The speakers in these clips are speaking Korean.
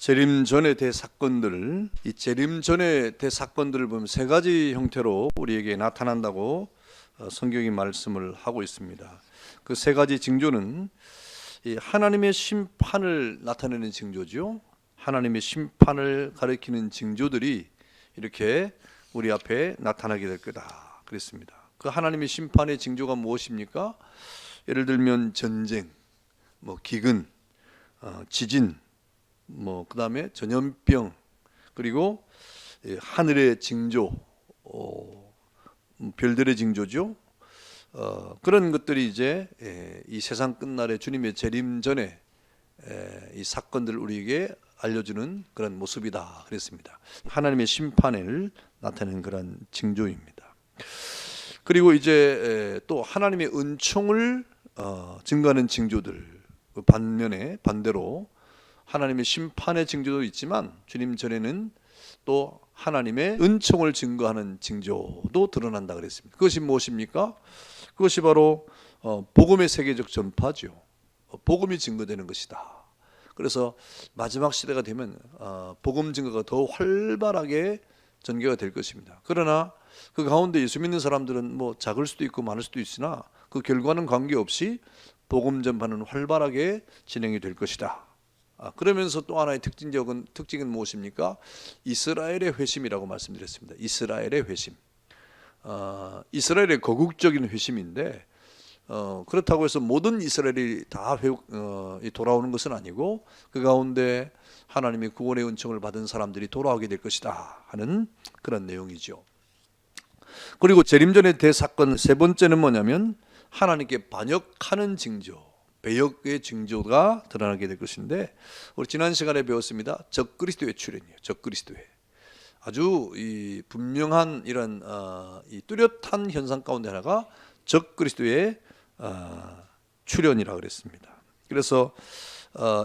재림 전의 대사건들, 이 재림 전의 대사건들을 보면 세 가지 형태로 우리에게 나타난다고 성경이 말씀을 하고 있습니다. 그 세 가지 징조는 이 하나님의 심판을 나타내는 징조죠. 하나님의 심판을 가리키는 징조들이 이렇게 우리 앞에 나타나게 될 거다 그랬습니다. 그 하나님의 심판의 징조가 무엇입니까? 예를 들면 전쟁, 기근, 지진, 그다음에 전염병, 그리고 하늘의 징조, 별들의 징조죠. 그런 것들이 이제 이 세상 끝날에 주님의 재림 전에 이 사건들을 우리에게 알려주는 그런 모습이다 그랬습니다. 하나님의 심판을 나타내는 그런 징조입니다. 그리고 이제 또 하나님의 은총을 증거하는 징조들, 그 반대로 하나님의 심판의 징조도 있지만 주님 전에는 또 하나님의 은총을 증거하는 징조도 드러난다 그랬습니다. 그것이 무엇입니까? 그것이 바로 복음의 세계적 전파죠. 복음이 증거되는 것이다. 그래서 마지막 시대가 되면 복음 증거가 더 활발하게 전개가 될 것입니다. 그러나 그 가운데 예수 믿는 사람들은 작을 수도 있고 많을 수도 있으나 그 결과는 관계없이 복음 전파는 활발하게 진행이 될 것이다. 그러면서 또 하나의 특징은 무엇입니까? 이스라엘의 회심이라고 말씀드렸습니다. 이스라엘의 회심. 이스라엘의 거국적인 회심인데 그렇다고 해서 모든 이스라엘이 다 돌아오는 것은 아니고 그 가운데 하나님의 구원의 은총을 받은 사람들이 돌아오게 될 것이다 하는 그런 내용이죠. 그리고 재림전의 대사건 세 번째는 뭐냐면 하나님께 반역하는 징조, 배역의 징조가 드러나게 될 것인데 우리 지난 시간에 배웠습니다. 적그리스도의 출현이에요. 적그리스도의 아주 이 분명한 이런 이 뚜렷한 현상 가운데 하나가 적그리스도의 출현이라 그랬습니다. 그래서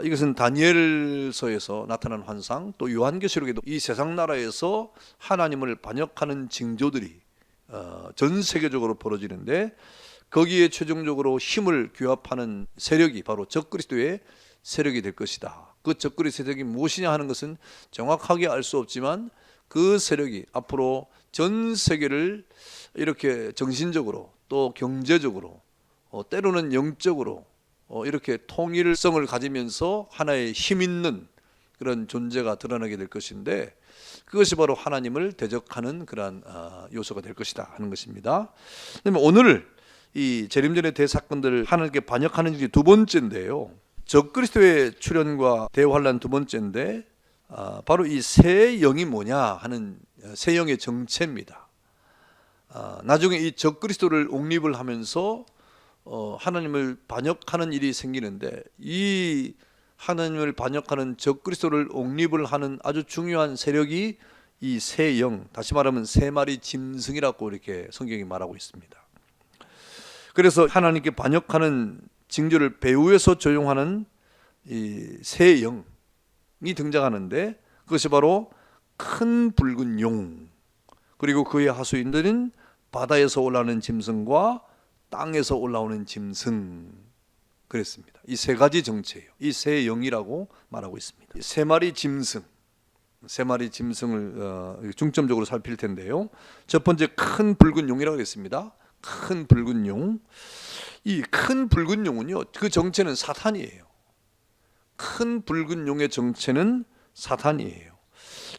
이것은 다니엘서에서 나타난 환상, 또 요한계시록에도 이 세상 나라에서 하나님을 반역하는 징조들이 전 세계적으로 벌어지는데 거기에 최종적으로 힘을 규합하는 세력이 바로 적그리스도의 세력이 될 것이다. 그 적그리스도 세력이 무엇이냐 하는 것은 정확하게 알 수 없지만 그 세력이 앞으로 전 세계를 이렇게 정신적으로 또 경제적으로 때로는 영적으로 이렇게 통일성을 가지면서 하나의 힘 있는 그런 존재가 드러나게 될 것인데 그것이 바로 하나님을 대적하는 그러한 요소가 될 것이다 하는 것입니다. 그러면 오늘 이 재림전의 대사건들을 하나님께 반역하는 일이 두 번째인데요. 적그리스도의 출현과 대환란 두 번째인데 바로 이 새 영이 뭐냐 하는 새 영의 정체입니다. 나중에 이 적그리스도를 옹립을 하면서 하나님을 반역하는 일이 생기는데 이 하나님을 반역하는 적그리스도를 옹립을 하는 아주 중요한 세력이 이 새 영, 다시 말하면 세 마리 짐승이라고 이렇게 성경이 말하고 있습니다. 그래서 하나님께 반역하는 징조를 배후에서 조종하는 이 새 영이 등장하는데 그것이 바로 큰 붉은 용, 그리고 그의 하수인들은 바다에서 올라오는 짐승과 땅에서 올라오는 짐승 그랬습니다. 이 세 가지 정체예요. 이 새 영이라고 말하고 있습니다. 세 마리 짐승, 세 마리 짐승을 중점적으로 살필 텐데요. 첫 번째 큰 붉은 용이라고 했습니다. 큰 붉은 용. 이 큰 붉은 용은요, 그 정체는 사탄이에요. 큰 붉은 용의 정체는 사탄이에요.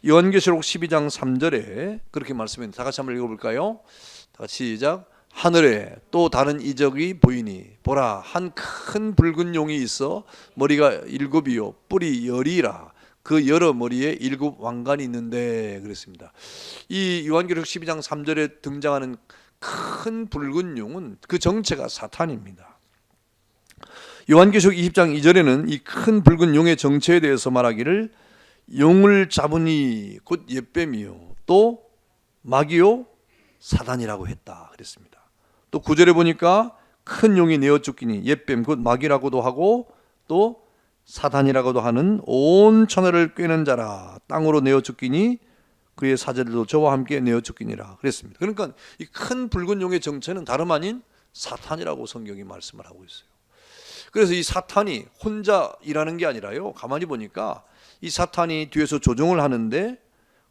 요한계시록 12장 3절에 그렇게 말씀했는데 다 같이 한번 읽어볼까요? 다 같이 시작. 하늘에 또 다른 이적이 보이니 보라, 한 큰 붉은 용이 있어 머리가 7이요 뿔이 10이라. 그 여러 머리에 7 왕관이 있는데 그랬습니다. 이 요한계시록 12장 3절에 등장하는 큰 붉은 용은 그 정체가 사탄입니다. 요한계시록 20장 2절에는 이 큰 붉은 용의 정체에 대해서 말하기를 용을 잡으니 곧 옅뱀이요 또 마귀요 사단이라고 했다 그랬습니다. 또 9절에 보니까 큰 용이 내어 쫓기니 옅뱀 곧 마귀라고도 하고 또 사단이라고도 하는 온 천하를 꿰는 자라. 땅으로 내어 쫓기니 그의 사제들도 저와 함께 내어 쫓기니라 그랬습니다. 그러니까 이 큰 붉은 용의 정체는 다름 아닌 사탄이라고 성경이 말씀을 하고 있어요. 그래서 이 사탄이 혼자 일하는 게 아니라요, 가만히 보니까 이 사탄이 뒤에서 조종을 하는데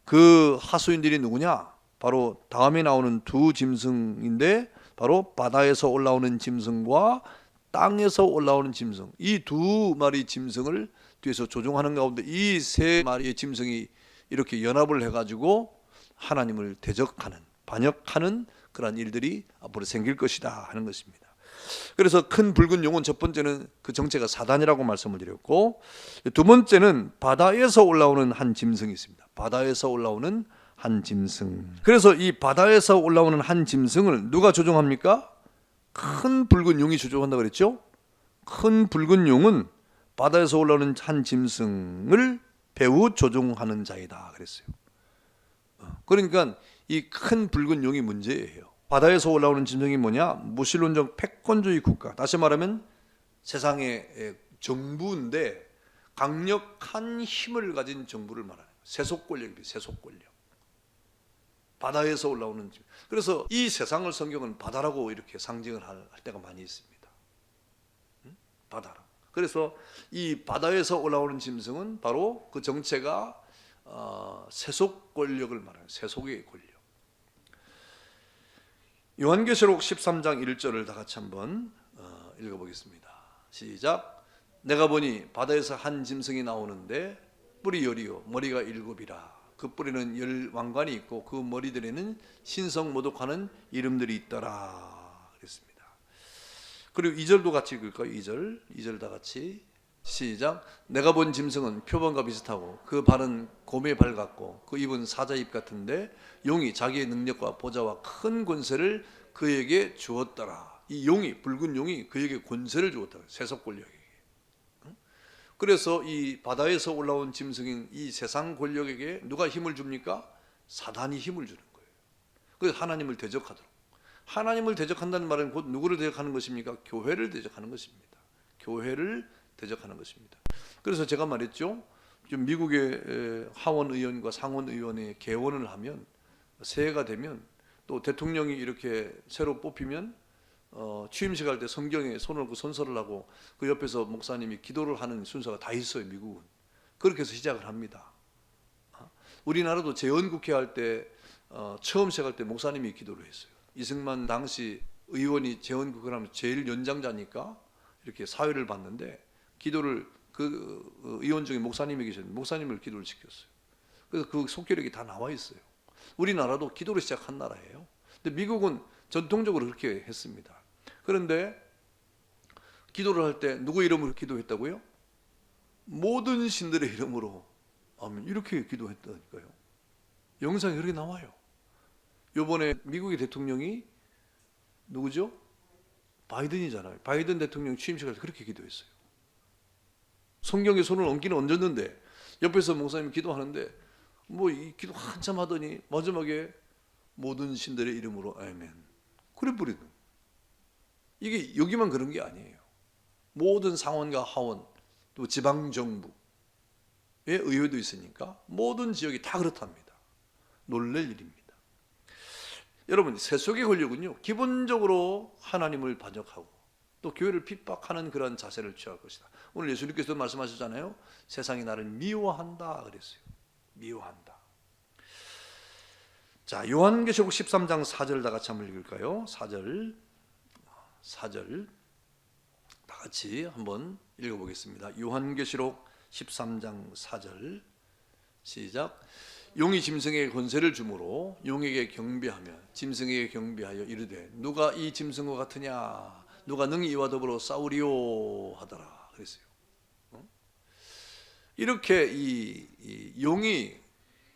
그 하수인들이 누구냐? 바로 다음에 나오는 두 짐승인데 바로 바다에서 올라오는 짐승과 땅에서 올라오는 짐승, 이 두 마리 짐승을 뒤에서 조종하는 가운데 이 세 마리의 짐승이 이렇게 연합을 해가지고 하나님을 대적하는, 반역하는 그러한 일들이 앞으로 생길 것이다 하는 것입니다. 그래서 큰 붉은 용은 첫 번째는 그 정체가 사단이라고 말씀을 드렸고, 두 번째는 바다에서 올라오는 한 짐승이 있습니다. 바다에서 올라오는 한 짐승. 그래서 이 바다에서 올라오는 한 짐승을 누가 조종합니까? 큰 붉은 용이 조종한다고 그랬죠? 큰 붉은 용은 바다에서 올라오는 한 짐승을 배후 조종하는 자이다 그랬어요. 그러니까 이 큰 붉은 용이 문제예요. 바다에서 올라오는 짐승이 뭐냐? 무신론적 패권주의 국가, 다시 말하면 세상의 정부인데 강력한 힘을 가진 정부를 말하는 세속 권력입니다. 세속 권력. 바다에서 올라오는 짐승. 그래서 이 세상을 성경은 바다라고 이렇게 상징을 할 때가 많이 있습니다. 바다라. 그래서 이 바다에서 올라오는 짐승은 바로 그 정체가 세속 권력을 말하는 세속의 권력. 요한계시록 13장 1절을 다 같이 한번 읽어보겠습니다. 시작. 내가 보니 바다에서 한 짐승이 나오는데 뿔이 열이요 머리가 일곱이라. 그 뿔에는 열 왕관이 있고 그 머리들에는 신성 모독하는 이름들이 있더라 그랬습니다. 그리고 2절도 같이 읽을까요? 2절 다 같이 시작. 내가 본 짐승은 표범과 비슷하고 그 발은 곰의 발 같고 그 입은 사자 입 같은데 용이 자기의 능력과 보좌와 큰 권세를 그에게 주었더라. 이 용이, 붉은 용이 그에게 권세를 주었더라. 세속 권력에게. 그래서 이 바다에서 올라온 짐승인 이 세상 권력에게 누가 힘을 줍니까? 사단이 힘을 주는 거예요. 그래서 하나님을 대적하도록. 하나님을 대적한다는 말은 곧 누구를 대적하는 것입니까? 교회를 대적하는 것입니다. 교회를 대적하는 것입니다. 그래서 제가 말했죠. 지금 미국의 하원 의원과 상원 의원의 개원을 하면 새해가 되면 또 대통령이 이렇게 새로 뽑히면 취임식 할 때 성경에 손을 얹고 선서를 하고 그 옆에서 목사님이 기도를 하는 순서가 다 있어요. 미국은 그렇게 해서 시작을 합니다. 우리나라도 재헌국회 할 때 처음 시작할 때 목사님이 기도를 했어요. 이승만 당시 의원이 재헌국회를 하면 제일 연장자니까 이렇게 사회를 봤는데 기도를 그 의원 중에 목사님이 계셨는데 목사님을 기도를 시켰어요. 그래서 그 속결력이 다 나와 있어요. 우리나라도 기도를 시작한 나라예요. 근데 미국은 전통적으로 그렇게 했습니다. 그런데 기도를 할 때 누구 이름으로 기도했다고요? 모든 신들의 이름으로 아멘 이렇게 기도했다니까요. 영상이 그렇게 나와요. 이번에 미국의 대통령이 누구죠? 바이든이잖아요. 바이든 대통령 취임식할 때 그렇게 기도했어요. 성경에 손을 얹기는 얹었는데 옆에서 목사님이 기도하는데 뭐 이 기도 한참 하더니 마지막에 모든 신들의 이름으로 아멘 그래 버리는. 이게 여기만 그런 게 아니에요. 모든 상원과 하원 또 지방정부의 의회도 있으니까 모든 지역이 다 그렇답니다. 놀랄 일입니다. 여러분 세속의 권력은요 기본적으로 하나님을 반역하고 또 교회를 핍박하는 그런 자세를 취할 것이다. 오늘 예수님께서 말씀하셨잖아요. 세상이 나를 미워한다 그랬어요. 미워한다. 자, 요한계시록 13장 4절 다 같이 한번 읽을까요? 4절 다 같이 한번 읽어보겠습니다. 요한계시록 13장 4절 시작. 용이 짐승에게 권세를 주므로 용에게 경배하며 짐승에게 경배하여 이르되 누가 이 짐승과 같으냐 누가 능히 이와 더불어 싸우리요 하더라 그랬어요. 이렇게 이 용이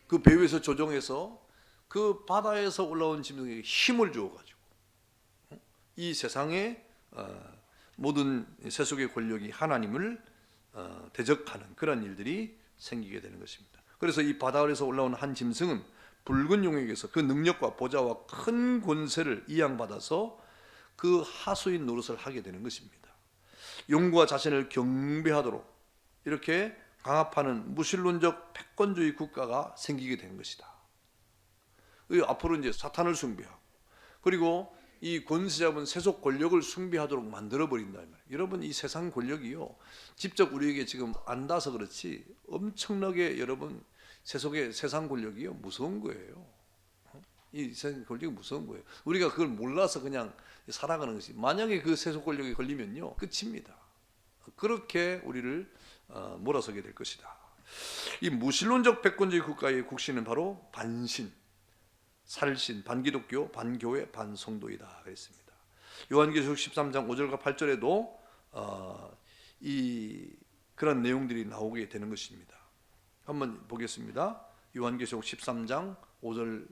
그 배후에서 조종해서 그 바다에서 올라온 짐승에게 힘을 주어가지고 이 세상의 모든 세속의 권력이 하나님을 대적하는 그런 일들이 생기게 되는 것입니다. 그래서 이 바다에서 올라온 한 짐승은 붉은 용에게서 그 능력과 보좌와 큰 권세를 이양받아서 그 하수인 노릇을 하게 되는 것입니다. 용과 자신을 경배하도록 이렇게 강압하는 무신론적 패권주의 국가가 생기게 되는 것이다. 앞으로 이제 사탄을 숭배하고 그리고 이 권세 잡은 세속 권력을 숭배하도록 만들어 버린다 이 말이에요. 여러분 이 세상 권력이요 직접 우리에게 지금 안 닿아서 그렇지 엄청나게 여러분 세상 권력이요 무서운 거예요. 이 세상 권력이 무서운 거예요. 우리가 그걸 몰라서 그냥 살아가는 것이, 만약에 그 세속 권력에 걸리면요 끝입니다. 그렇게 우리를 몰아서게 될 것이다. 이 무신론적 패권주의 국가의 국신은 바로 반신, 살신, 반기독교, 반교회, 반성도이다 그랬습니다. 요한계시록 13장 5절과 8절에도 그런 내용들이 나오게 되는 것입니다. 한번 보겠습니다. 요한계시록 13장 5절,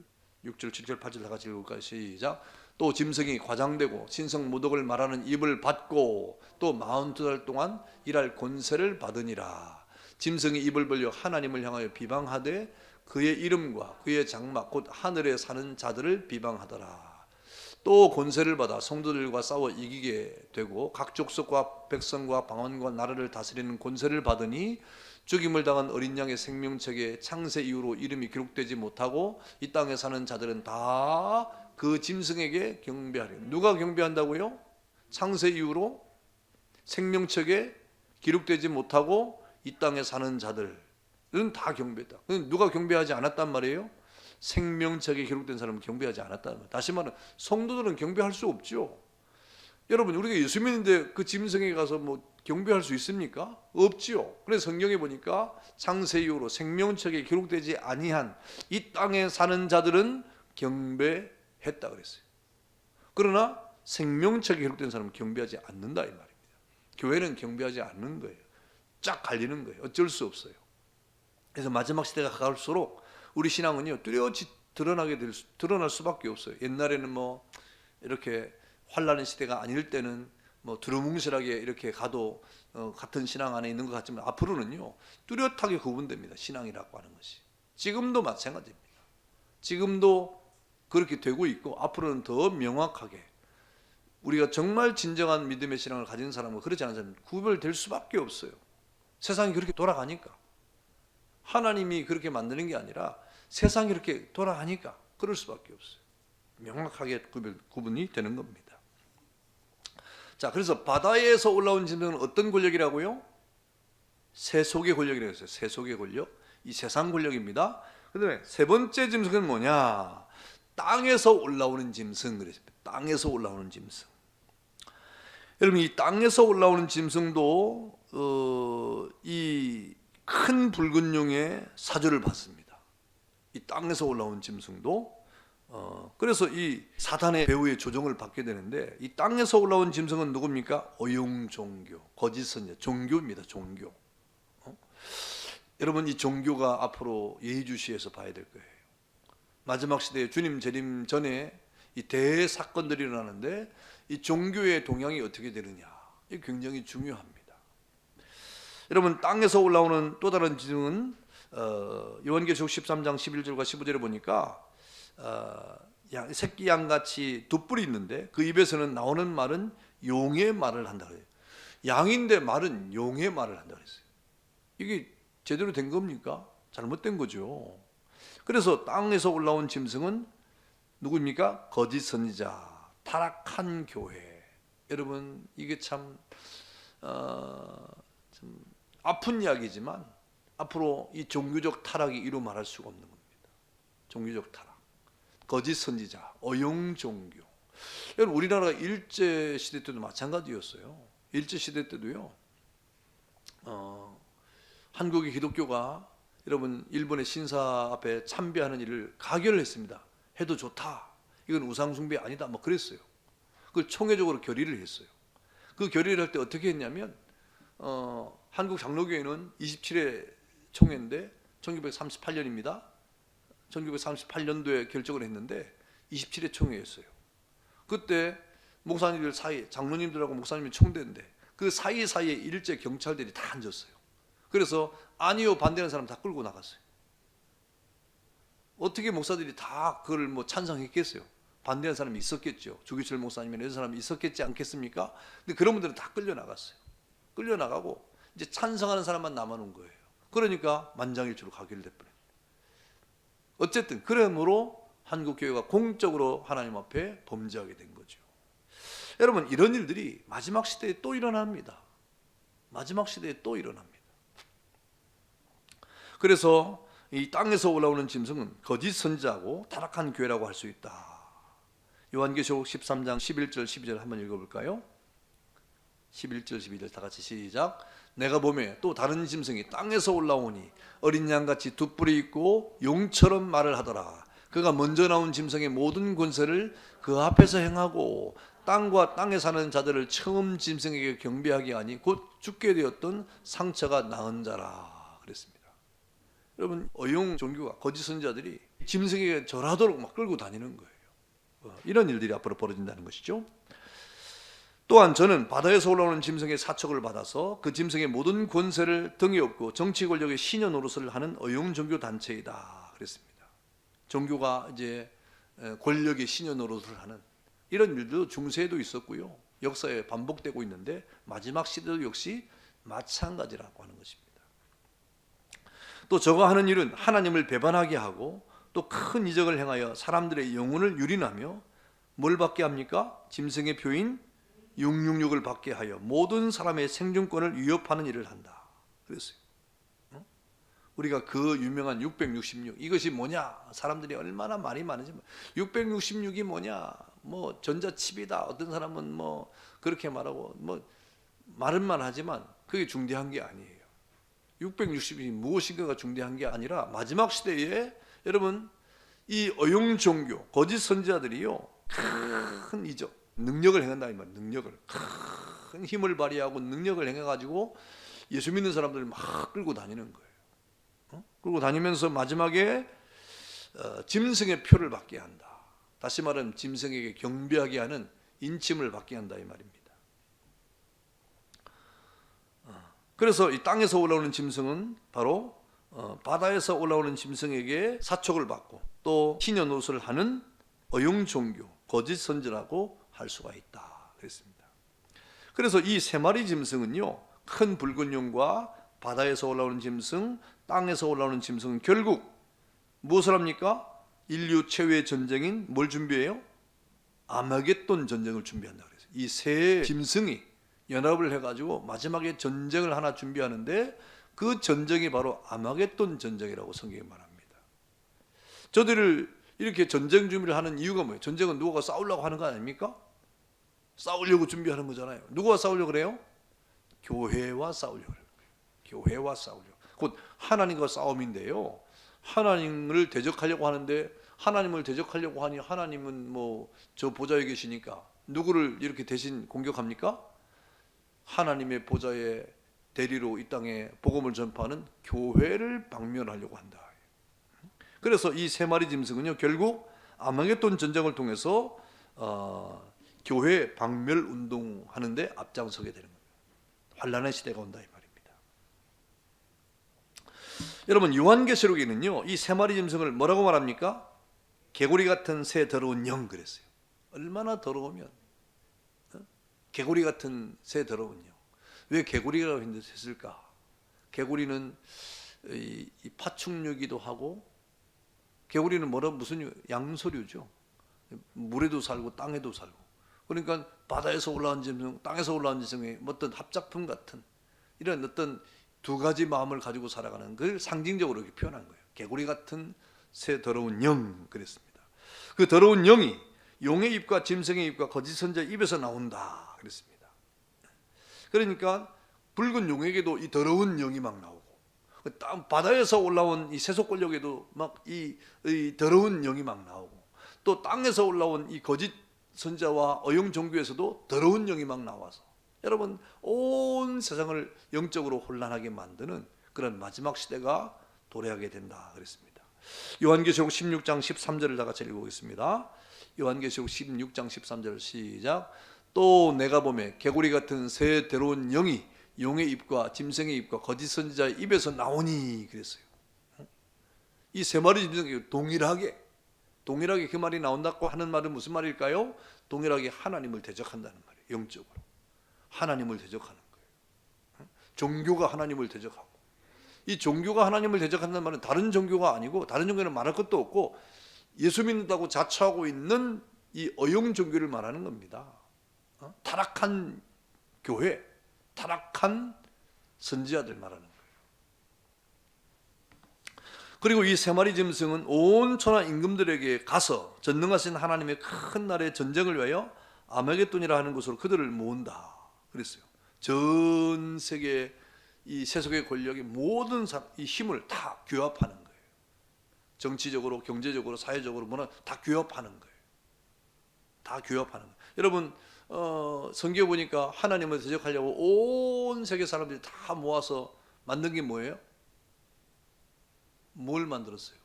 6절, 7절, 8절 다 같이 읽을까요? 시작. 또 짐승이 과장되고 신성 모독을 말하는 입을 받고 또 42달 동안 일할 권세를 받으니라. 짐승이 입을 벌려 하나님을 향하여 비방하되 그의 이름과 그의 장막 곧 하늘에 사는 자들을 비방하더라. 또 권세를 받아 성도들과 싸워 이기게 되고 각 족속과 백성과 방언과 나라를 다스리는 권세를 받으니 죽임을 당한 어린 양의 생명책에 창세 이후로 이름이 기록되지 못하고 이 땅에 사는 자들은 다 그 짐승에게 경배하리라. 누가 경배한다고요? 창세 이후로 생명책에 기록되지 못하고 이 땅에 사는 자들은 다 경배했다. 누가 경배하지 않았단 말이에요? 생명책에 기록된 사람은 경배하지 않았다는 거예요. 다시 말하면 성도들은 경배할 수 없죠. 여러분 우리가 예수 믿는데 그 짐승에 가서 뭐 경배할 수 있습니까? 없지요. 그래서 성경에 보니까 창세 이후로 생명책에 기록되지 아니한 이 땅에 사는 자들은 경배했다 그랬어요. 그러나 생명책에 기록된 사람은 경배하지 않는다 이 말입니다. 교회는 경배하지 않는 거예요. 쫙 갈리는 거예요. 어쩔 수 없어요. 그래서 마지막 시대가 가까울수록 우리 신앙은요 뚜렷이 드러날 수밖에 없어요. 옛날에는 뭐 이렇게 환란의 시대가 아닐 때는 뭐 두루뭉실하게 이렇게 가도 같은 신앙 안에 있는 것 같지만 앞으로는요 뚜렷하게 구분됩니다. 신앙이라고 하는 것이. 지금도 마찬가지입니다. 지금도 그렇게 되고 있고 앞으로는 더 명확하게 우리가 정말 진정한 믿음의 신앙을 가진 사람은 그렇지 않은 사람은 구별될 수밖에 없어요. 세상이 그렇게 돌아가니까. 하나님이 그렇게 만드는 게 아니라 세상이 이렇게 돌아가니까 그럴 수밖에 없어요. 명확하게 구분이 되는 겁니다. 자, 그래서 바다에서 올라온 짐승은 어떤 권력이라고요? 세속의 권력이라고 했어요. 세속의 권력. 이 세상 권력입니다. 그다음에 세 번째 짐승은 뭐냐? 땅에서 올라오는 짐승 그랬습니다. 땅에서 올라오는 짐승. 여러분 이 땅에서 올라오는 짐승도 이 큰 붉은 용의 사주를 받습니다. 이 땅에서 올라온 짐승도 그래서 이 사탄의 배후의 조종을 받게 되는데 이 땅에서 올라온 짐승은 누굽니까? 어용종교, 거짓 선자, 종교입니다. 종교. 여러분 이 종교가 앞으로 예의주시해서 봐야 될 거예요. 마지막 시대에 주님 재림 전에 이 대사건들이 일어나는데 이 종교의 동향이 어떻게 되느냐 이게 굉장히 중요합니다. 여러분 땅에서 올라오는 또 다른 짐승은 요한계시록 13장 11절과 15절에 보니까 새끼 양같이 두 뿔이 있는데 그 입에서는 나오는 말은 용의 말을 한다 그래요. 양인데 말은 용의 말을 한다 그랬어요. 이게 제대로 된 겁니까? 잘못된 거죠. 그래서 땅에서 올라온 짐승은 누구입니까? 거짓 선지자, 타락한 교회. 여러분 이게 참 아픈 이야기지만 앞으로 이 종교적 타락이 이루 말할 수가 없는 겁니다. 종교적 타락, 거짓 선지자, 어용 종교. 여러분 우리나라가 일제 시대 때도 마찬가지였어요. 일제 시대 때도요. 한국의 기독교가 여러분 일본의 신사 앞에 참배하는 일을 가결했습니다. 해도 좋다. 이건 우상 숭배 아니다. 뭐 그랬어요. 그걸 총회적으로 결의를 했어요. 그 결의를 할 때 어떻게 했냐면 한국 장로교회는 27회 총회인데 1938년입니다. 1938년도에 결정을 했는데 27회 총회였어요. 그때 목사님들 사이, 장로님들하고 목사님이 총대인데 그 사이사이에 일제 경찰들이 다 앉았어요. 그래서 아니요 반대하는 사람 다 끌고 나갔어요. 어떻게 목사들이 다 그걸 뭐 찬성했겠어요? 반대하는 사람이 있었겠죠. 주기철 목사님이나 이런 사람이 있었겠지 않겠습니까? 근데 그런 분들은 다 끌려 나갔어요. 끌려 나가고 이제 찬성하는 사람만 남아놓은 거예요. 그러니까 만장일치로 가결될 뻔했어요. 어쨌든 그러므로 한국교회가 공적으로 하나님 앞에 범죄하게 된 거죠. 여러분, 이런 일들이 마지막 시대에 또 일어납니다. 마지막 시대에 또 일어납니다. 그래서 이 땅에서 올라오는 짐승은 거짓 선지자고 타락한 교회라고 할 수 있다. 요한계시록 13장 11절 12절 한번 읽어볼까요? 11절 12절 다 같이 시작. 내가 보매 또 다른 짐승이 땅에서 올라오니 어린 양같이 두 뿔이 있고 용처럼 말을 하더라. 그가 먼저 나온 짐승의 모든 권세를 그 앞에서 행하고 땅과 땅에 사는 자들을 처음 짐승에게 경배하게 하니 곧 죽게 되었던 상처가 나은 자라 그랬습니다. 여러분, 어용 종교가 거짓 선지자들이 짐승에게 절하도록 막 끌고 다니는 거예요. 이런 일들이 앞으로 벌어진다는 것이죠. 또한 저는 바다에서 올라오는 짐승의 사척을 받아서 그 짐승의 모든 권세를 등에 업고 정치 권력의 신여 노릇을 하는 어용 종교 단체이다 그랬습니다. 종교가 이제 권력의 신여 노릇을 하는 이런 일도 중세에도 있었고요, 역사에 반복되고 있는데 마지막 시대도 역시 마찬가지라고 하는 것입니다. 또 저가 하는 일은 하나님을 배반하게 하고 또 큰 이적을 행하여 사람들의 영혼을 유린하며 뭘 받게 합니까? 짐승의 표인 666을 받게 하여 모든 사람의 생존권을 위협하는 일을 한다 그랬어요. 우리가 그 유명한 666 이것이 뭐냐, 사람들이 얼마나 말이 많은지 666이 뭐냐, 뭐 전자칩이다, 어떤 사람은 뭐 그렇게 말하고 뭐 말은만 하지만 그게 중대한 게 아니에요. 660이 무엇인가가 중대한 게 아니라 마지막 시대에 여러분 이 어용 종교 거짓 선지자들이요 큰 이적 능력을 행한다 이 말. 능력을 큰 힘을 발휘하고 능력을 행해가지고 예수 믿는 사람들을 막 끌고 다니는 거예요. 끌고 다니면서 마지막에 짐승의 표를 받게 한다. 다시 말하면 짐승에게 경배하게 하는 인침을 받게 한다 이 말입니다. 그래서 이 땅에서 올라오는 짐승은 바로 바다에서 올라오는 짐승에게 사촉을 받고 또 신여 노릇을 하는 어용 종교 거짓 선지라고 할 수가 있다 그랬습니다. 그래서 이 세 마리 짐승은요, 큰 붉은 용과 바다에서 올라오는 짐승, 땅에서 올라오는 짐승은 결국 무엇을 합니까? 인류 최후의 전쟁인 뭘 준비해요? 아마겟돈 전쟁을 준비한다 그랬어요. 이 세 짐승이 연합을 해가지고 마지막에 전쟁을 하나 준비하는데 그 전쟁이 바로 아마겟돈 전쟁이라고 성경이 말합니다. 저들을 이렇게 전쟁 준비를 하는 이유가 뭐예요? 전쟁은 누가 싸우려고 하는 거 아닙니까? 싸우려고 준비하는 거잖아요. 누구와 싸우려고 그래요? 교회와 싸우려고 그래요. 교회와 싸우려고. 곧 하나님과 싸움인데요, 하나님을 대적하려고 하는데 하나님을 대적하려고 하니 하나님은 뭐 저 보좌에 계시니까 누구를 이렇게 대신 공격합니까? 하나님의 보좌의 대리로 이 땅에 복음을 전파하는 교회를 박멸하려고 한다. 그래서 이 세 마리 짐승은요 결국 아마겟돈 전쟁을 통해서 교회 박멸 운동하는데 앞장서게 되는 겁니다. 환란의 시대가 온다 이 말입니다. 여러분, 요한계시록에는요 이 세 마리 짐승을 뭐라고 말합니까? 개구리 같은 새 더러운 영 그랬어요. 얼마나 더러우면 개구리 같은 새 더러운 영. 왜 개구리라고 했을까? 개구리는 이 파충류기도 하고, 개구리는 무슨 양서류죠. 물에도 살고 땅에도 살고. 그러니까 바다에서 올라온 짐승, 땅에서 올라온 짐승의 어떤 합작품 같은 이런 어떤 두 가지 마음을 가지고 살아가는 걸 상징적으로 이렇게 표현한 거예요. 개구리 같은 새 더러운 영 그랬습니다. 그 더러운 영이 용의 입과 짐승의 입과 거짓 선지자의 입에서 나온다 그랬습니다. 그러니까 붉은 용에게도 이 더러운 영이 막 나오고, 바다에서 올라온 이 세속 권력에도 막 이 더러운 영이 막 나오고, 또 땅에서 올라온 이 거짓 선지자와 어용 종교에서도 더러운 영이 막 나와서 여러분 온 세상을 영적으로 혼란하게 만드는 그런 마지막 시대가 도래하게 된다 그랬습니다. 요한계시록 16장 13절을 다 같이 읽어보겠습니다. 요한계시록 16장 13절 시작. 또 내가 보매 개구리 같은 새 더러운 영이 용의 입과 짐승의 입과 거짓 선지자의 입에서 나오니 그랬어요. 이 세 마리 짐승이 동일하게 그 말이 나온다고 하는 말은 무슨 말일까요? 동일하게 하나님을 대적한다는 말이에요. 영적으로 하나님을 대적하는 거예요. 종교가 하나님을 대적하고, 이 종교가 하나님을 대적한다는 말은 다른 종교가 아니고, 다른 종교는 말할 것도 없고 예수 믿는다고 자처하고 있는 이 어용 종교를 말하는 겁니다. 타락한 교회, 타락한 선지자들 말하는 거예요. 그리고 이 세 마리 짐승은 온 천하 임금들에게 가서 전능하신 하나님의 큰 날의 전쟁을 위하여 아마겟돈이라 하는 곳으로 그들을 모은다 그랬어요. 전 세계 이 세속의 권력의 모든 이 힘을 다 규합하는 거예요. 정치적으로, 경제적으로, 사회적으로 뭐나 다 규합하는 거예요. 다 규합하는 거예요. 여러분 성경에 보니까 하나님을 대적하려고 온 세계 사람들이 다 모아서 만든 게 뭐예요? 뭘 만들었어요?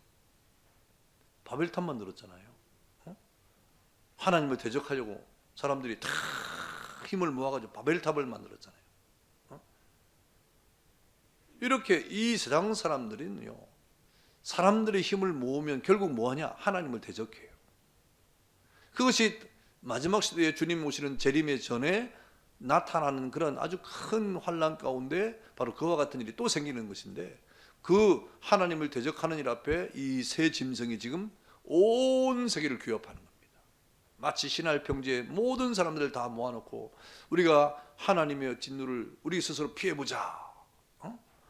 바벨탑 만들었잖아요. 하나님을 대적하려고 사람들이 다 힘을 모아가지고 바벨탑을 만들었잖아요. 이렇게 이 세상 사람들은요, 사람들의 힘을 모으면 결국 뭐하냐? 하나님을 대적해요. 그것이 마지막 시대에 주님 오시는 재림의 전에 나타나는 그런 아주 큰 환난 가운데 바로 그와 같은 일이 또 생기는 것인데, 그 하나님을 대적하는 일 앞에 이 새 짐승이 지금 온 세계를 규합하는 겁니다. 마치 신할 평지에 모든 사람들을 다 모아놓고 우리가 하나님의 진노를 우리 스스로 피해보자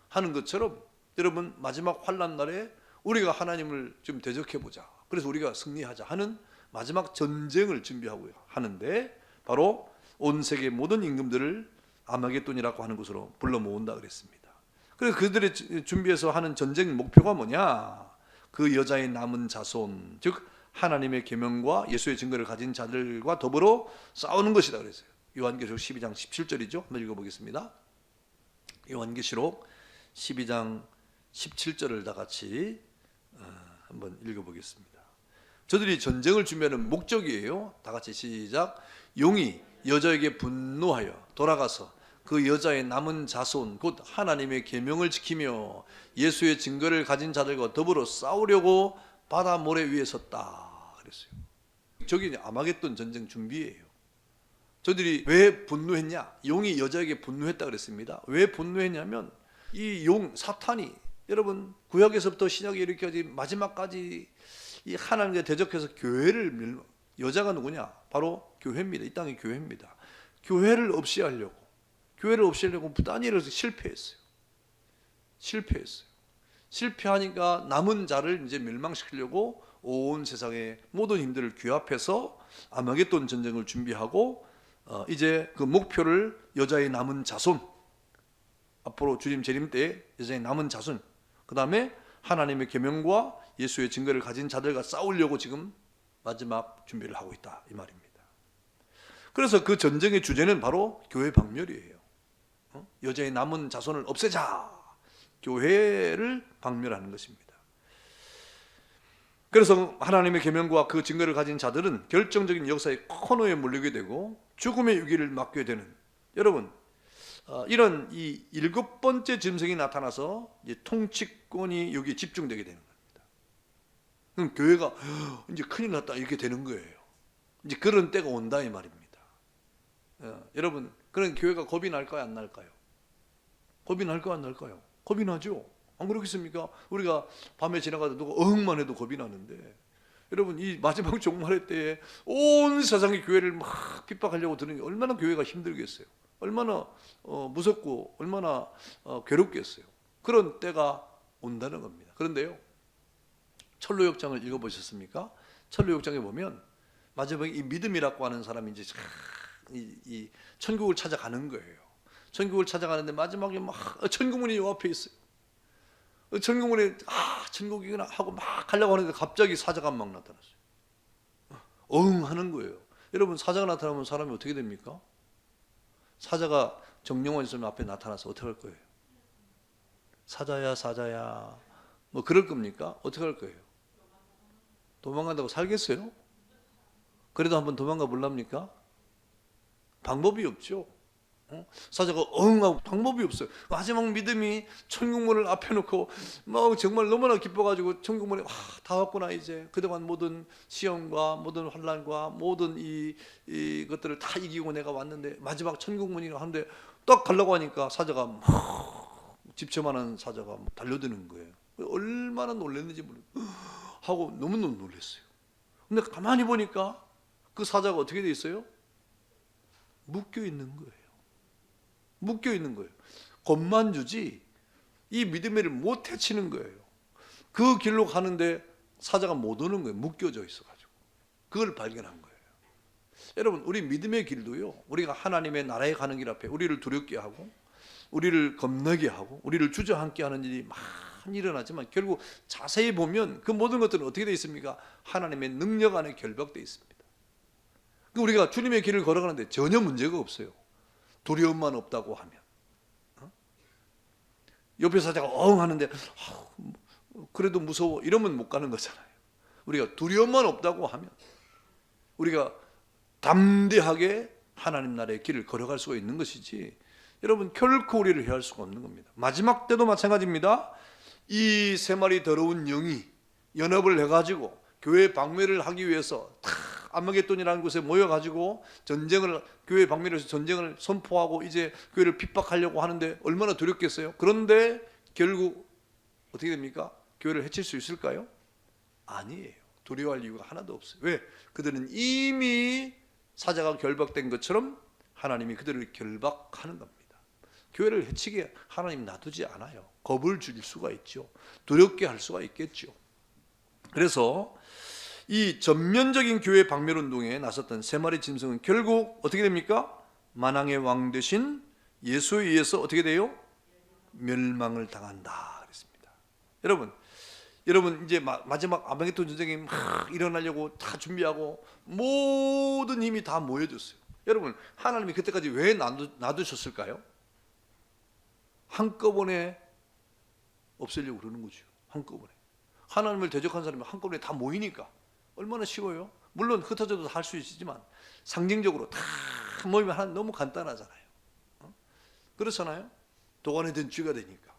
하는 것처럼, 여러분 마지막 환난 날에 우리가 하나님을 좀 대적해보자, 그래서 우리가 승리하자 하는 마지막 전쟁을 준비하고 하는데, 바로 온 세계 모든 임금들을 아마겟돈이라고 하는 곳으로 불러 모은다 그랬습니다. 그래서 그들의 준비해서 하는 전쟁 목표가 뭐냐? 그 여자의 남은 자손, 즉 하나님의 계명과 예수의 증거를 가진 자들과 더불어 싸우는 것이다 그랬어요. 요한계시록 12장 17절이죠. 한번 읽어보겠습니다. 요한계시록 12장 17절을 다 같이 한번 읽어보겠습니다. 저들이 전쟁을 준비하는 목적이에요. 다 같이 시작. 용이 여자에게 분노하여 돌아가서 그 여자의 남은 자손 곧 하나님의 계명을 지키며 예수의 증거를 가진 자들과 더불어 싸우려고 바다 모래 위에 섰다 그랬어요. 저기 아마겟돈 전쟁 준비예요. 저들이 왜 분노했냐? 용이 여자에게 분노했다 그랬습니다. 왜 분노했냐면 이 용 사탄이, 여러분 구약에서부터 신약에 이르기까지 마지막까지 이 하나님께 대적해서 교회를 여자가 누구냐? 바로 교회입니다. 이 땅의 교회입니다. 교회를 없이 하려고 부단히 실패했어요. 실패하니까 남은 자를 이제 멸망시키려고 온 세상의 모든 힘들을 규합해서 아마겟돈 전쟁을 준비하고, 이제 그 목표를 여자의 남은 자손, 앞으로 주님 재림 때 여자의 남은 자손, 그 다음에 하나님의 계명과 예수의 증거를 가진 자들과 싸우려고 지금 마지막 준비를 하고 있다 이 말입니다. 그래서 그 전쟁의 주제는 바로 교회 박멸이에요. 여자의 남은 자손을 없애자, 교회를 박멸하는 것입니다. 그래서 하나님의 계명과 그 증거를 가진 자들은 결정적인 역사의 코너에 몰리게 되고 죽음의 위기를 맞게 되는, 여러분 이런 이 7번째 짐승이 나타나서 이제 통치권이 여기 집중되게 되는 겁니다. 그럼 교회가 이제 큰일 났다 이렇게 되는 거예요. 이제 그런 때가 온다 이 말입니다. 여러분 그런 교회가 겁이 날까요 안 날까요? 겁이 날까요 안 날까요? 겁이 나죠. 안 그렇겠습니까? 우리가 밤에 지나가다 누가 어흥만 해도 겁이 나는데, 여러분 이 마지막 종말의 때에 온 세상의 교회를 막 핍박하려고 드는 게 얼마나 교회가 힘들겠어요. 얼마나 무섭고 얼마나 괴롭겠어요. 그런 때가 온다는 겁니다. 그런데요, 철로역장을 읽어보셨습니까? 철로역장에 보면 마지막에 이 믿음이라고 하는 사람이 이제 이 천국을 찾아가는 거예요. 천국을 찾아가는데 마지막에 막 천국문이 요 앞에 있어요. 천국문에 천국이구나 하고 막 가려고 하는데 갑자기 사자가 막 나타났어요. 하는 거예요. 여러분 사자가 나타나면 사람이 어떻게 됩니까? 사자가 정령원 있으면 앞에 나타나서 어떻게 할 거예요? 사자야 사자야 뭐 그럴 겁니까? 어떻게 할 거예요? 도망간다고 살겠어요? 그래도 한번 도망가 볼랍니까? 방법이 없죠. 사자가 하고 방법이 없어요. 마지막 믿음이 천국문을 앞에 놓고 막 정말 너무나 기뻐가지고 천국문에 다 왔구나, 이제 그동안 모든 시험과 모든 환난과 모든 이것들을 다 이기고 내가 왔는데 마지막 천국문이라 하는데 딱 가려고 하니까 사자가 막 집처만한 사자가 달려드는 거예요. 얼마나 놀랐는지 모르고 하고 너무너무 놀랐어요. 근데 가만히 보니까 그 사자가 어떻게 돼 있어요? 묶여 있는 거예요. 묶여 있는 거예요. 겁만 주지 이 믿음의 일을 못 해치는 거예요. 그 길로 가는데 사자가 못 오는 거예요. 묶여져 있어가지고. 그걸 발견한 거예요. 여러분, 우리 믿음의 길도요, 우리가 하나님의 나라에 가는 길 앞에 우리를 두렵게 하고 우리를 겁나게 하고 우리를 주저앉게 하는 일이 많이 일어나지만 결국 자세히 보면 그 모든 것들은 어떻게 되어 있습니까? 하나님의 능력 안에 결박되어 있습니다. 우리가 주님의 길을 걸어가는데 전혀 문제가 없어요. 두려움만 없다고 하면. 옆에 사자가 엉 하는데 그래도 무서워 이러면 못 가는 거잖아요. 우리가 두려움만 없다고 하면 우리가 담대하게 하나님 나라의 길을 걸어갈 수가 있는 것이지, 여러분 결코 우리를 해할 수가 없는 겁니다. 마지막 때도 마찬가지입니다. 이 세 마리 더러운 영이 연합을 해가지고 교회 방매를 하기 위해서 아마겟돈이라는 곳에 모여가지고 교회 방매를 해서 전쟁을 선포하고 이제 교회를 핍박하려고 하는데 얼마나 두렵겠어요. 그런데 결국 어떻게 됩니까? 교회를 해칠 수 있을까요? 아니에요. 두려워할 이유가 하나도 없어요. 왜? 그들은 이미 사자가 결박된 것처럼 하나님이 그들을 결박하는 겁니다. 교회를 해치게 하나님 놔두지 않아요. 겁을 줄 수가 있죠. 두렵게 할 수가 있겠죠. 그래서 이 전면적인 교회 박멸 운동에 나섰던 세 마리 짐승은 결국 어떻게 됩니까? 만왕의 왕 되신 예수에 의해서 어떻게 돼요? 멸망을 당한다 그랬습니다. 여러분 이제 마지막 아마겟돈 전쟁이 막 일어나려고 다 준비하고 모든 힘이 다 모여졌어요. 여러분, 하나님이 그때까지 왜 놔두셨을까요? 한꺼번에 없애려고 그러는 거죠. 한꺼번에. 하나님을 대적한 사람이 한꺼번에 다 모이니까 얼마나 쉬워요? 물론 흩어져도 할 수 있지만 상징적으로 다 모이면 하나 너무 간단하잖아요. 그렇잖아요? 도관에 든 쥐가 되니까.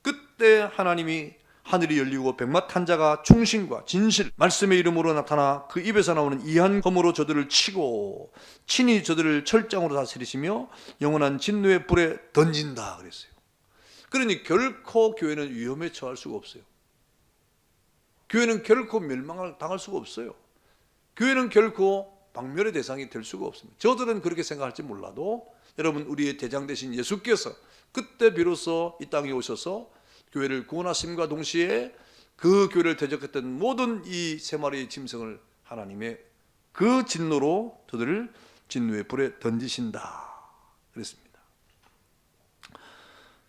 그때 하나님이 하늘이 열리고 백마 탄자가 충신과 진실 말씀의 이름으로 나타나 그 입에서 나오는 이한 검으로 저들을 치고 친히 저들을 철장으로 다스리시며 영원한 진노의 불에 던진다 그랬어요. 그러니 결코 교회는 위험에 처할 수가 없어요. 교회는 결코 멸망을 당할 수가 없어요. 교회는 결코 박멸의 대상이 될 수가 없습니다. 저들은 그렇게 생각할지 몰라도 여러분, 우리의 대장 되신 예수께서 그때 비로소 이 땅에 오셔서 교회를 구원하심과 동시에 그 교회를 대적했던 모든 이 세 마리의 짐승을 하나님의 그 진노로 저들을 진노의 불에 던지신다 그랬습니다.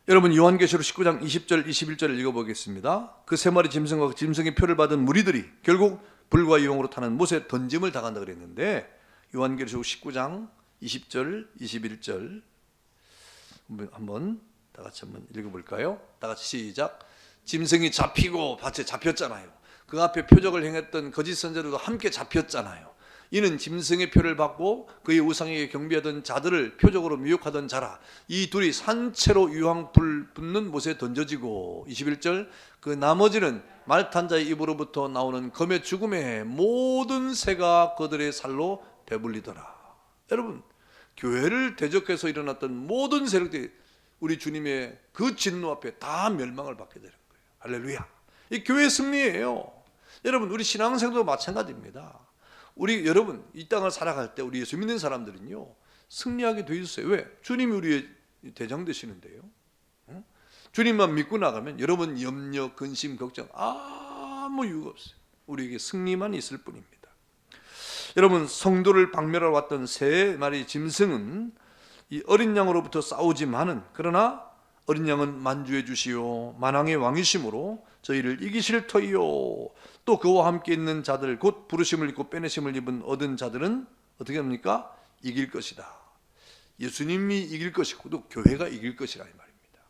여러분, 요한계시록 19장 20절 21절을 읽어보겠습니다. 그 세 마리 짐승과 그 짐승의 표를 받은 무리들이 결국 불과 유황으로 타는 못에 던짐을 당한다 그랬는데, 요한계시록 19장 20절 21절 한번 다 같이 한번 읽어볼까요? 다 같이 시작. 짐승이 잡히고 밭에 잡혔잖아요. 그 앞에 표적을 행했던 거짓 선자들도 함께 잡혔잖아요. 이는 짐승의 표를 받고 그의 우상에게 경배하던 자들을 표적으로 미혹하던 자라. 이 둘이 산채로 유황불 붙는 못에 던져지고, 21절, 그 나머지는 말탄 자의 입으로부터 나오는 검의 죽음에 모든 새가 그들의 살로 배불리더라. 여러분, 교회를 대적해서 일어났던 모든 세력들이 우리 주님의 그 진노 앞에 다 멸망을 받게 되는 거예요. 할렐루야. 이 교회 승리예요. 여러분, 우리 신앙생도 마찬가지입니다. 여러분, 이 땅을 살아갈 때 우리 예수 믿는 사람들은요, 승리하게 돼 있어요. 왜? 주님이 우리의 대장 되시는데요. 주님만 믿고 나가면 여러분 염려, 근심, 걱정 아무 이유가 없어요. 우리에게 승리만 있을 뿐입니다. 여러분, 성도를 박멸하러 왔던 세 마리 짐승은 이 어린 양으로부터 싸우지만은, 그러나 어린 양은 만주해 주시오 만왕의 왕이심으로 저희를 이기실 터이요. 또 그와 함께 있는 자들 곧 부르심을 입고 빼내심을 입은 얻은 자들은 어떻게 합니까? 이길 것이다. 예수님이 이길 것이고 또 교회가 이길 것이라 이 말입니다.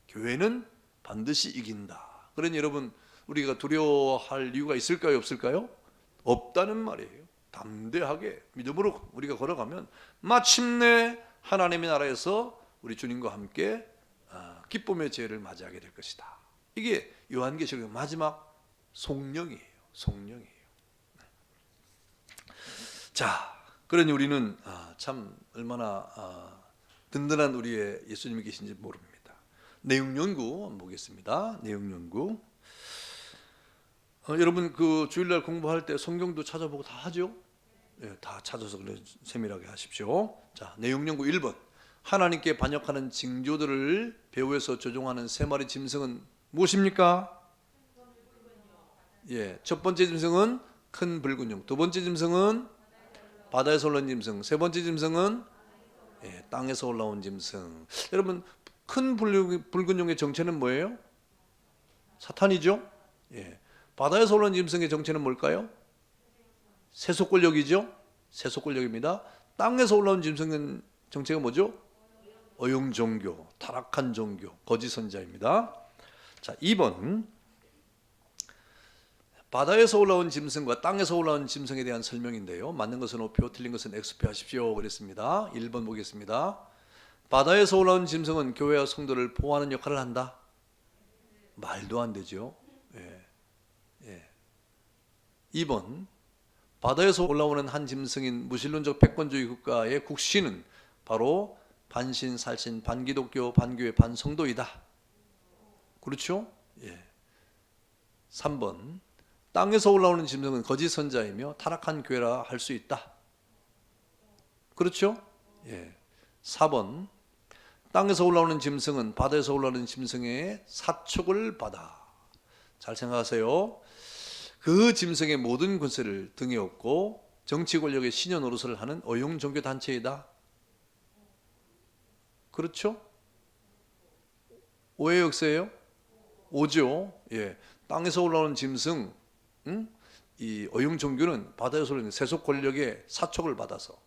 교회는 반드시 이긴다. 그러니 여러분, 우리가 두려워할 이유가 있을까요? 없을까요? 없다는 말이에요. 담대하게 믿음으로 우리가 걸어가면 마침내 하나님의 나라에서 우리 주님과 함께 기쁨의 제를 맞이하게 될 것이다. 이게 요한계시록의 마지막 송령이에요. 송령이에요. 자, 그러니 우리는 참 얼마나 든든한 우리의 예수님이 계신지 모릅니다. 내용 연구 한번 보겠습니다. 내용 연구. 여러분 그 주일날 공부할 때 성경도 찾아보고 다 하죠? 예, 다 찾아서 그래 세밀하게 하십시오. 자, 내용 연구 1번. 하나님께 반역하는 징조들을 배후에서 조종하는 세 마리 짐승은 무엇입니까? 예, 첫 번째 짐승은 큰 붉은 용, 두 번째 짐승은 바다에서 올라온 짐승, 세 번째 짐승은 예, 땅에서 올라온 짐승. 여러분 큰 붉은 용의 정체는 뭐예요? 사탄이죠. 예, 바다에서 올라온 짐승의 정체는 뭘까요? 세속권력이죠. 세속권력입니다. 땅에서 올라온 짐승은 정체가 뭐죠? 어용 종교, 타락한 종교, 거짓 선자입니다. 자, 2번. 바다에서 올라온 짐승과 땅에서 올라온 짐승에 대한 설명인데요. 맞는 것은 O표, 틀린 것은 X표 하십시오. 그랬습니다. 1번 보겠습니다. 바다에서 올라온 짐승은 교회와 성도를 보호하는 역할을 한다. 말도 안 되죠. 예. 예. 2번. 바다에서 올라오는 한 짐승인 무신론적 패권주의 국가의 국시는 바로 반신, 살신, 반기독교, 반교회, 반성도이다. 그렇죠? 예. 3번. 땅에서 올라오는 짐승은 거짓 선자이며 타락한 교회라 할 수 있다. 그렇죠? 예. 4번. 땅에서 올라오는 짐승은 바다에서 올라오는 짐승의 사촉을 받아. 잘 생각하세요. 그 짐승의 모든 권세를 등에 업고 정치 권력의 신여 노릇을 하는 어용 종교 단체이다. 그렇죠? 오해 역세예요? 오죠. 예. 땅에서 올라오는 짐승, 이 어용 종교는 바다에서 올라오는 세속 권력의 사촉을 받아서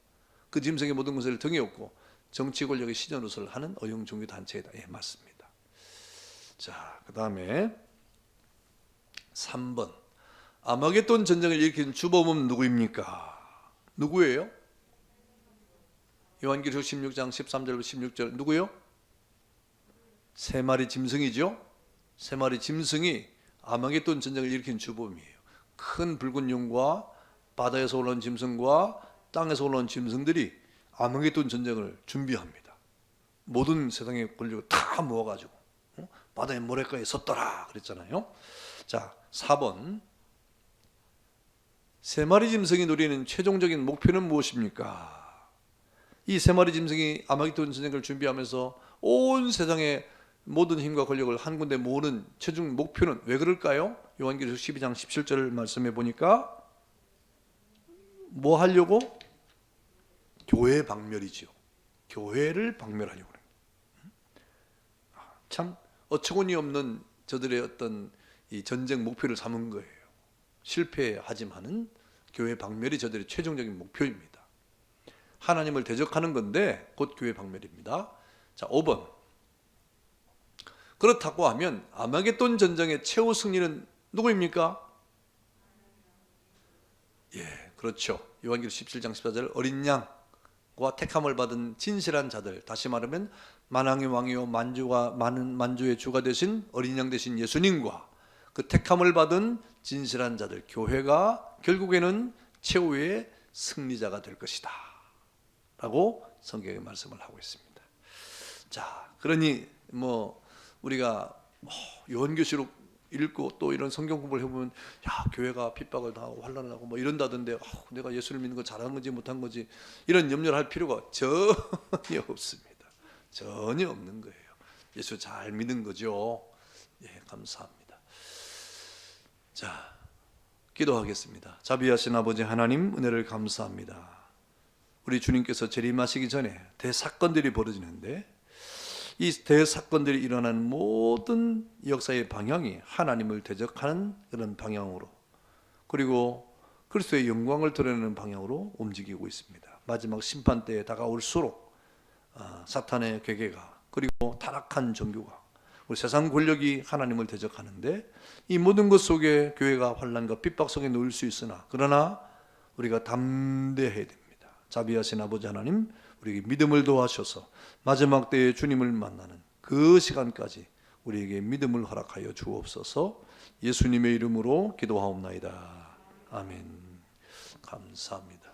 그 짐승의 모든 권세를 등에 업고 정치 권력의 신여 노릇을 하는 어용 종교 단체이다. 예, 맞습니다. 자, 그다음에 3번. 아마겟돈 전쟁을 일으킨 주범은 누구입니까? 누구예요? 요한계시록 16장 13절부터 16절 누구요? 세 마리 짐승이죠. 세 마리 짐승이 아마겟돈 전쟁을 일으킨 주범이에요. 큰 붉은 용과 바다에서 올라온 짐승과 땅에서 올라온 짐승들이 아마겟돈 전쟁을 준비합니다. 모든 세상의 권력을 다 모아가지고 바다의 모래가에 섰더라 그랬잖아요. 자, 4번. 세 마리 짐승이 노리는 최종적인 목표는 무엇입니까? 이 세 마리 짐승이 아마겟돈 전쟁을 준비하면서 온 세상의 모든 힘과 권력을 한 군데 모으는 최종 목표는 왜 그럴까요? 요한계시록 12장 17절을 말씀해 보니까 뭐 하려고? 교회 박멸이죠. 교회를 박멸하려고 그래요. 참 어처구니 없는 저들의 어떤 이 전쟁 목표를 삼은 거예요. 실패하지만은 교회 박멸이 저들의 최종적인 목표입니다. 하나님을 대적하는 건데 곧 교회 박멸입니다. 자, 5번. 그렇다고 하면 아마겟돈 전쟁의 최후 승리는 누구입니까? 예, 그렇죠. 요한계시록 17장 14절 어린 양과 택함을 받은 진실한 자들, 다시 말하면 만왕의 왕이요 많은 만주의 주가 되신 어린 양 되신 예수님과 그 택함을 받은 진실한 자들, 교회가 결국에는 최후의 승리자가 될 것이다 라고 성경에 말씀을 하고 있습니다. 자, 그러니 우리가 요한계시록 읽고 또 이런 성경 공부를 해보면 야, 교회가 핍박을 당하고 환난을 하고 이런다던데 내가 예수를 믿는 거 잘한 건지 못한 건지 이런 염려를 할 필요가 전혀 없습니다. 전혀 없는 거예요. 예수 잘 믿는 거죠. 예, 감사합니다. 자, 기도하겠습니다. 자비하신 아버지 하나님, 은혜를 감사합니다. 우리 주님께서 재림하시기 전에 대사건들이 벌어지는데 이 대사건들이 일어나는 모든 역사의 방향이 하나님을 대적하는 그런 방향으로, 그리고 그리스도의 영광을 드러내는 방향으로 움직이고 있습니다. 마지막 심판 때에 다가올수록 사탄의 괴계가, 그리고 타락한 종교가, 우리 세상 권력이 하나님을 대적하는데 이 모든 것 속에 교회가 환난과 핍박 속에 놓일 수 있으나, 그러나 우리가 담대해야 됩니다. 자비하신 아버지 하나님, 우리에게 믿음을 도와셔서 마지막 때에 주님을 만나는 그 시간까지 우리에게 믿음을 허락하여 주옵소서. 예수님의 이름으로 기도하옵나이다. 아멘. 감사합니다.